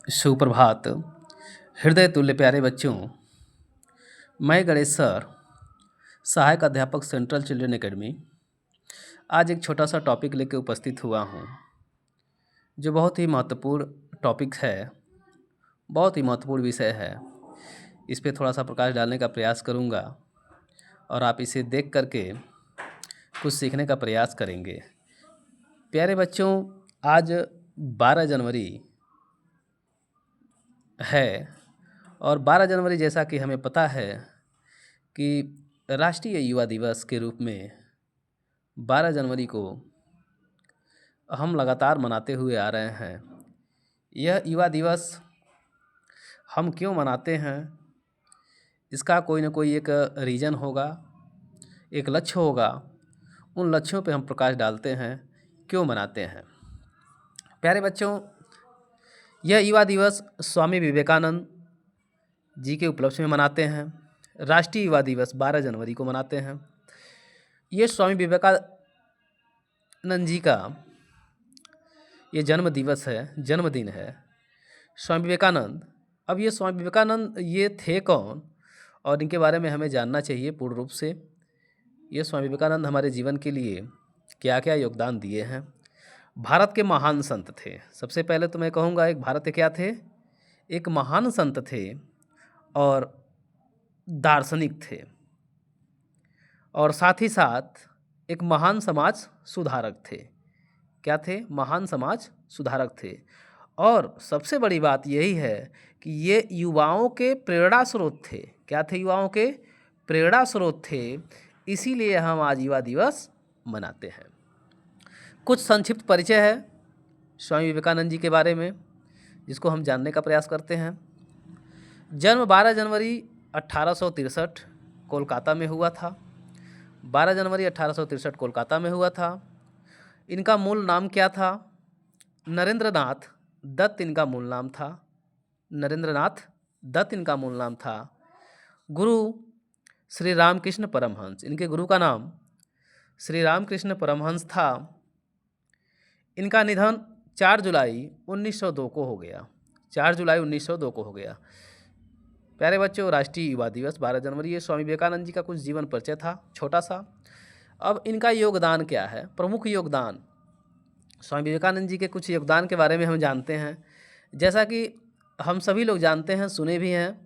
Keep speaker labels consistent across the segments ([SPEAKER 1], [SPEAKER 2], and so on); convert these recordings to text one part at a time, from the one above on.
[SPEAKER 1] सुप्रभात। हृदय तुल्य प्यारे बच्चों, मैं गणेश सर, सहायक अध्यापक सेंट्रल चिल्ड्रन एकेडमी, आज एक छोटा सा टॉपिक लेकर उपस्थित हुआ हूँ, जो बहुत ही महत्वपूर्ण टॉपिक है, बहुत ही महत्वपूर्ण विषय है। इस पे थोड़ा सा प्रकाश डालने का प्रयास करूँगा और आप इसे देख करके कुछ सीखने का प्रयास करेंगे। प्यारे बच्चों, आज 12 जनवरी है और 12 जनवरी जैसा कि हमें पता है कि राष्ट्रीय युवा दिवस के रूप में 12 जनवरी को हम लगातार मनाते हुए आ रहे हैं। यह युवा दिवस हम क्यों मनाते हैं, इसका कोई ना कोई एक रीज़न होगा, एक लक्ष्य होगा। उन लक्ष्यों पे हम प्रकाश डालते हैं, क्यों मनाते हैं। प्यारे बच्चों, यह युवा दिवस स्वामी विवेकानंद जी के उपलक्ष्य में मनाते हैं। राष्ट्रीय युवा दिवस 12 जनवरी को मनाते हैं। ये स्वामी विवेकानंद जी का ये जन्म दिवस है, जन्मदिन है। स्वामी विवेकानंद, अब ये स्वामी विवेकानंद ये थे कौन और इनके बारे में हमें जानना चाहिए पूर्ण रूप से। ये स्वामी विवेकानंद हमारे जीवन के लिए क्या क्या योगदान दिए हैं। भारत के महान संत थे। सबसे पहले तो मैं कहूँगा, एक भारत के क्या थे, एक महान संत थे और दार्शनिक थे, और साथ ही साथ एक महान समाज सुधारक थे। क्या थे? महान समाज सुधारक थे। और सबसे बड़ी बात यही है कि ये युवाओं के प्रेरणा स्रोत थे। क्या थे? युवाओं के प्रेरणा स्रोत थे। इसीलिए हम आज युवा दिवस मनाते हैं। कुछ संक्षिप्त परिचय है स्वामी विवेकानंद जी के बारे में, जिसको हम जानने का प्रयास करते हैं। जन्म 12 जनवरी 1863 कोलकाता में हुआ था। 12 जनवरी 1863 कोलकाता में हुआ था। इनका मूल नाम क्या था? नरेंद्रनाथ दत्त इनका मूल नाम था। नरेंद्रनाथ दत्त इनका मूल नाम था। गुरु श्री रामकृष्ण परमहंस, इनके गुरु का नाम श्री रामकृष्ण परमहंस था। इनका निधन 4 जुलाई 1902 को हो गया। 4 जुलाई 1902 को हो गया। प्यारे बच्चों, राष्ट्रीय युवा दिवस 12 जनवरी, ये स्वामी विवेकानंद जी का कुछ जीवन परिचय था, छोटा सा। अब इनका योगदान क्या है, प्रमुख योगदान। स्वामी विवेकानंद जी के कुछ योगदान के बारे में हम जानते हैं। जैसा कि हम सभी लोग जानते हैं, सुने भी हैं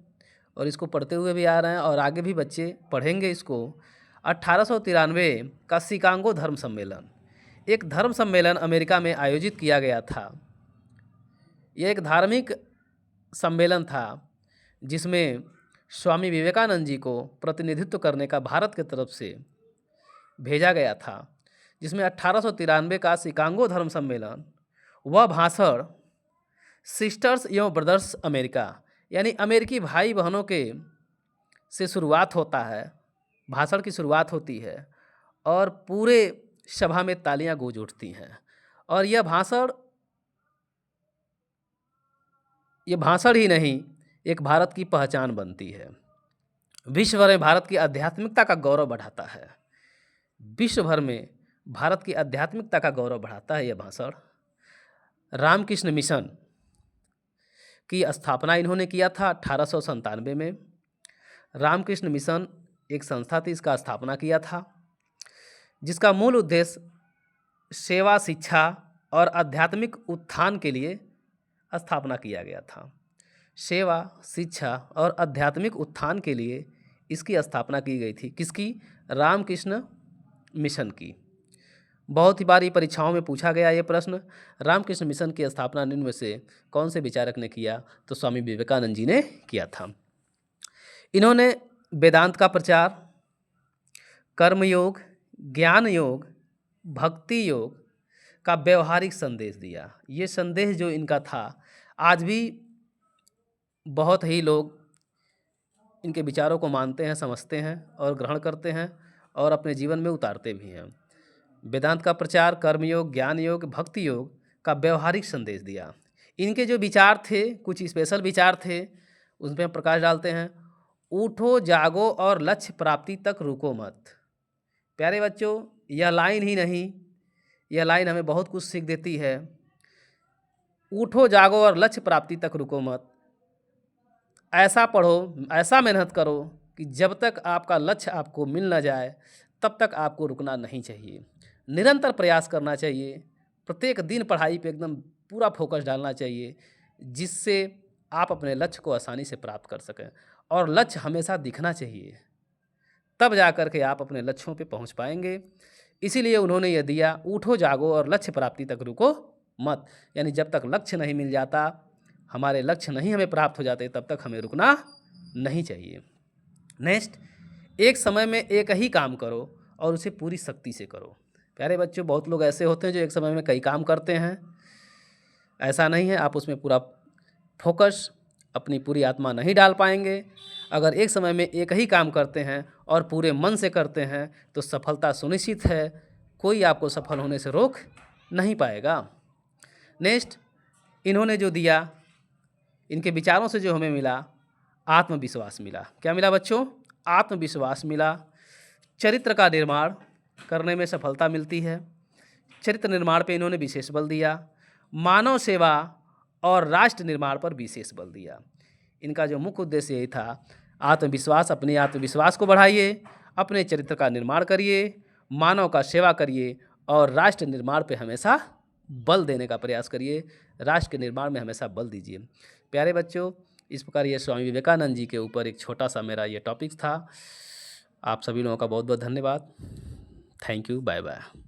[SPEAKER 1] और इसको पढ़ते हुए भी आ रहे हैं, और आगे भी बच्चे पढ़ेंगे इसको। 1893 का शिकागो धर्म सम्मेलन, एक धर्म सम्मेलन अमेरिका में आयोजित किया गया था। यह एक धार्मिक सम्मेलन था जिसमें स्वामी विवेकानंद जी को प्रतिनिधित्व करने का भारत की तरफ से भेजा गया था। जिसमें 1893 का शिकागो धर्म सम्मेलन, वह भाषण सिस्टर्स एवं ब्रदर्स अमेरिका, यानी अमेरिकी भाई बहनों के से शुरुआत होता है। भाषण की शुरुआत होती है और पूरे सभा में तालियां गूंज उठती हैं। और यह भाषण ही नहीं, एक भारत की पहचान बनती है। विश्व भर में भारत की आध्यात्मिकता का गौरव बढ़ाता है। विश्व भर में भारत की आध्यात्मिकता का गौरव बढ़ाता है यह भाषण। रामकृष्ण मिशन की स्थापना इन्होंने किया था 1897 में। रामकृष्ण मिशन एक संस्था थी, इसका स्थापना किया था, जिसका मूल उद्देश्य सेवा, शिक्षा और आध्यात्मिक उत्थान के लिए स्थापना किया गया था। सेवा, शिक्षा और आध्यात्मिक उत्थान के लिए इसकी स्थापना की गई थी। किसकी? रामकृष्ण मिशन की। बहुत ही बार ये परीक्षाओं में पूछा गया ये प्रश्न, रामकृष्ण मिशन की स्थापना निम्न में से कौन से विचारक ने किया? तो स्वामी विवेकानंद जी ने किया था। इन्होंने वेदांत का प्रचार, कर्मयोग, ज्ञान योग, भक्ति योग का व्यवहारिक संदेश दिया। ये संदेश जो इनका था, आज भी बहुत ही लोग इनके विचारों को मानते हैं, समझते हैं और ग्रहण करते हैं और अपने जीवन में उतारते भी हैं। वेदांत का प्रचार, कर्मयोग, ज्ञान योग, भक्ति योग का व्यवहारिक संदेश दिया। इनके जो विचार थे, कुछ स्पेशल विचार थे, उन पर हम प्रकाश डालते हैं। उठो, जागो और लक्ष्य प्राप्ति तक रुको मत। प्यारे बच्चों, यह लाइन ही नहीं, यह लाइन हमें बहुत कुछ सीख देती है। उठो जागो और लक्ष्य प्राप्ति तक रुको मत। ऐसा पढ़ो, ऐसा मेहनत करो कि जब तक आपका लक्ष्य आपको मिल ना जाए तब तक आपको रुकना नहीं चाहिए। निरंतर प्रयास करना चाहिए। प्रत्येक दिन पढ़ाई पे एकदम पूरा फोकस डालना चाहिए, जिससे आप अपने लक्ष्य को आसानी से प्राप्त कर सकें। और लक्ष्य हमेशा दिखना चाहिए, तब जा कर के आप अपने लक्ष्यों पे पहुंच पाएंगे। इसीलिए उन्होंने यह दिया, उठो जागो और लक्ष्य प्राप्ति तक रुको मत। यानी जब तक लक्ष्य नहीं मिल जाता, हमारे लक्ष्य नहीं हमें प्राप्त हो जाते, तब तक हमें रुकना नहीं चाहिए। नेक्स्ट, एक समय में एक ही काम करो और उसे पूरी शक्ति से करो। प्यारे बच्चों, बहुत लोग ऐसे होते हैं जो एक समय में कई काम करते हैं। ऐसा नहीं है, आप उसमें पूरा फोकस, अपनी पूरी आत्मा नहीं डाल पाएंगे। अगर एक समय में एक ही काम करते हैं और पूरे मन से करते हैं तो सफलता सुनिश्चित है। कोई आपको सफल होने से रोक नहीं पाएगा। नेक्स्ट, इन्होंने जो दिया, इनके विचारों से जो हमें मिला, आत्मविश्वास मिला। क्या मिला बच्चों? आत्मविश्वास मिला। चरित्र का निर्माण करने में सफलता मिलती है। चरित्र निर्माण पे इन्होंने विशेष बल दिया। मानव सेवा और राष्ट्र निर्माण पर विशेष बल दिया। इनका जो मुख्य उद्देश्य यही था, आत्मविश्वास, अपने आत्मविश्वास को बढ़ाइए, अपने चरित्र का निर्माण करिए, मानव का सेवा करिए और राष्ट्र निर्माण पे हमेशा बल देने का प्रयास करिए। राष्ट्र के निर्माण में हमेशा बल दीजिए। प्यारे बच्चों, इस प्रकार ये स्वामी विवेकानंद जी के ऊपर एक छोटा सा मेरा ये टॉपिक था। आप सभी लोगों का बहुत बहुत धन्यवाद। Thank you. Bye bye.